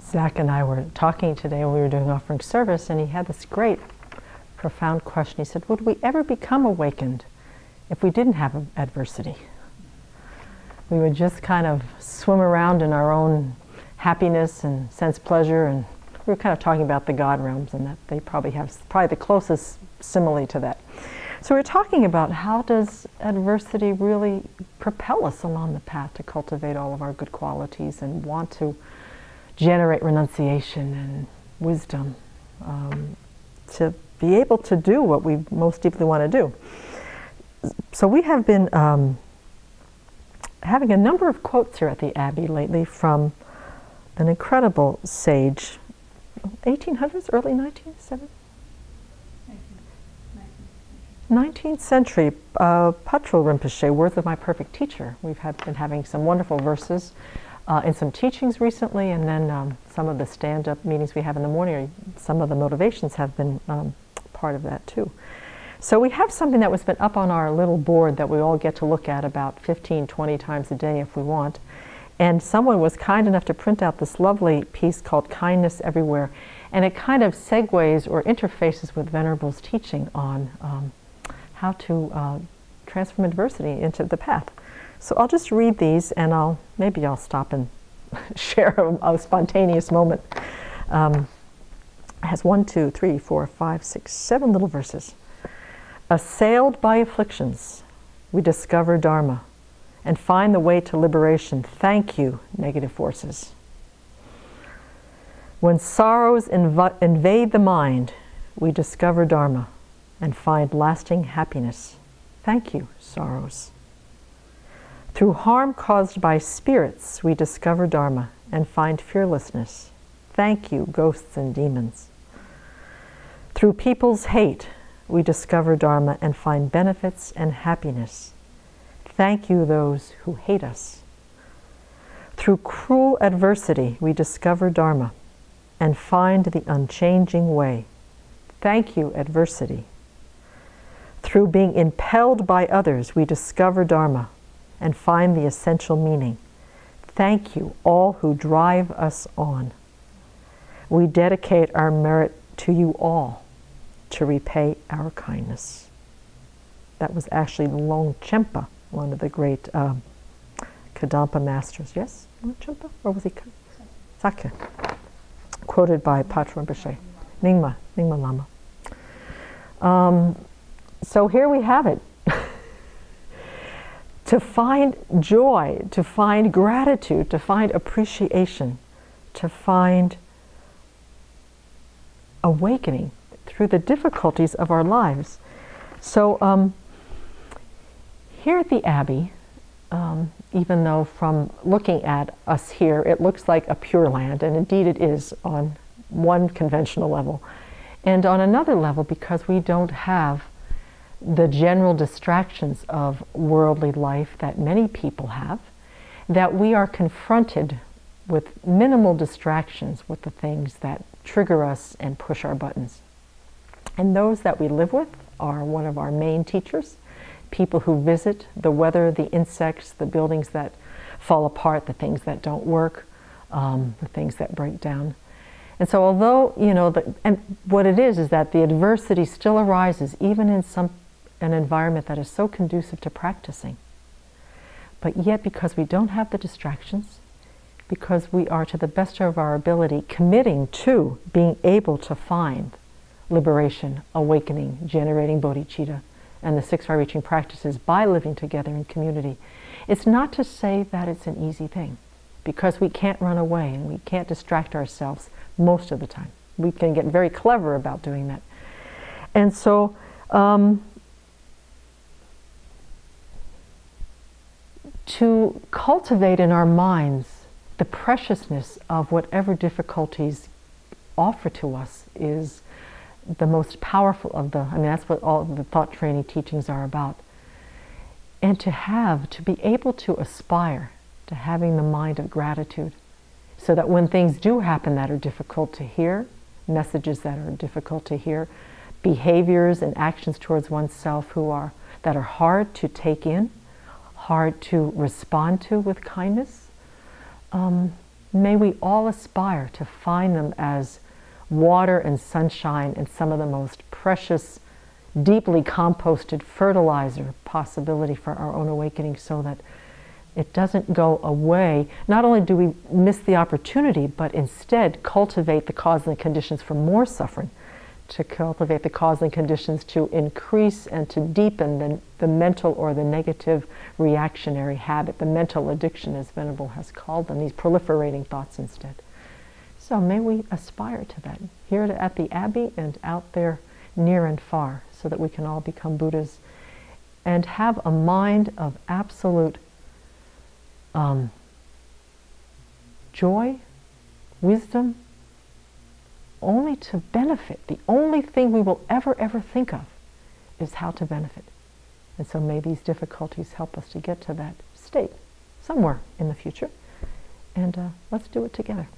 Zach and I were talking today when we were doing offering service, and he had this great, profound question. He said, would we ever become awakened if we didn't have adversity? We would just kind of swim around in our own happiness and sense pleasure, and we were kind of talking about the God realms, and that they probably have the closest simile to that. So we're talking about how does adversity really propel us along the path to cultivate all of our good qualities and want to generate renunciation and wisdom, to be able to do what we most deeply want to do. So we have been having a number of quotes here at the Abbey lately from an incredible sage, 1800s, early 19th, 19th century, Patrul Rinpoche, Words of My Perfect Teacher. We've been having some wonderful verses in some teachings recently, and then some of the stand-up meetings we have in the morning, some of the motivations have been part of that too. So we have something that was been up on our little board that we all get to look at about 15, 20 times a day if we want. And someone was kind enough to print out this lovely piece called Kindness Everywhere. And it kind of segues or interfaces with Venerable's teaching on how to transform adversity into the path. So I'll just read these, and maybe I'll stop and share a spontaneous moment. It has 1, 2, 3, 4, 5, 6, 7 little verses. Assailed by afflictions, we discover Dharma and find the way to liberation. Thank you, negative forces. When sorrows invade the mind, we discover Dharma and find lasting happiness. Thank you, sorrows. Through harm caused by spirits, we discover Dharma and find fearlessness. Thank you, ghosts and demons. Through people's hate, we discover Dharma and find benefits and happiness. Thank you, those who hate us. Through cruel adversity, we discover Dharma and find the unchanging way. Thank you, adversity. Through being impelled by others, we discover Dharma and find the essential meaning. Thank you, all who drive us on. We dedicate our merit to you all to repay our kindness. That was actually Longchenpa, one of the great Kadampa masters. Yes? Longchenpa? Or was he? Sakya. Quoted by Patrul Rinpoche. Nyingma Lama. So here we have it. To find joy, to find gratitude, to find appreciation, to find awakening through the difficulties of our lives. So here at the Abbey, even though from looking at us here, it looks like a pure land, and indeed it is on one conventional level. And on another level, because we don't have the general distractions of worldly life that many people have, that we are confronted with minimal distractions with the things that trigger us and push our buttons. And those that we live with are one of our main teachers, people who visit, the weather, the insects, the buildings that fall apart, the things that don't work, the things that break down. And so although, and what it is that the adversity still arises even in an environment that is so conducive to practicing. But yet, because we don't have the distractions, because we are, to the best of our ability, committing to being able to find liberation, awakening, generating bodhicitta, and the 6 far-reaching practices by living together in community, it's not to say that it's an easy thing, because we can't run away and we can't distract ourselves most of the time. We can get very clever about doing that. And so, to cultivate in our minds the preciousness of whatever difficulties offer to us is the most powerful of that's what all the thought training teachings are about. And to be able to aspire to having the mind of gratitude, so that when things do happen that are difficult to hear, messages that are difficult to hear, behaviors and actions towards oneself that are hard to take in, hard to respond to with kindness, May we all aspire to find them as water and sunshine and some of the most precious, deeply composted fertilizer possibility for our own awakening, so that it doesn't go away. Not only do we miss the opportunity, but instead cultivate the cause and conditions for more suffering, to cultivate the cause and conditions to increase and to deepen the mental or the negative reactionary habit, the mental addiction, as Venerable has called them, these proliferating thoughts instead. So may we aspire to that, here at the Abbey and out there near and far, so that we can all become Buddhas and have a mind of absolute joy, wisdom, only to benefit. The only thing we will ever think of is how to benefit. And so may these difficulties help us to get to that state somewhere in the future. And let's do it together.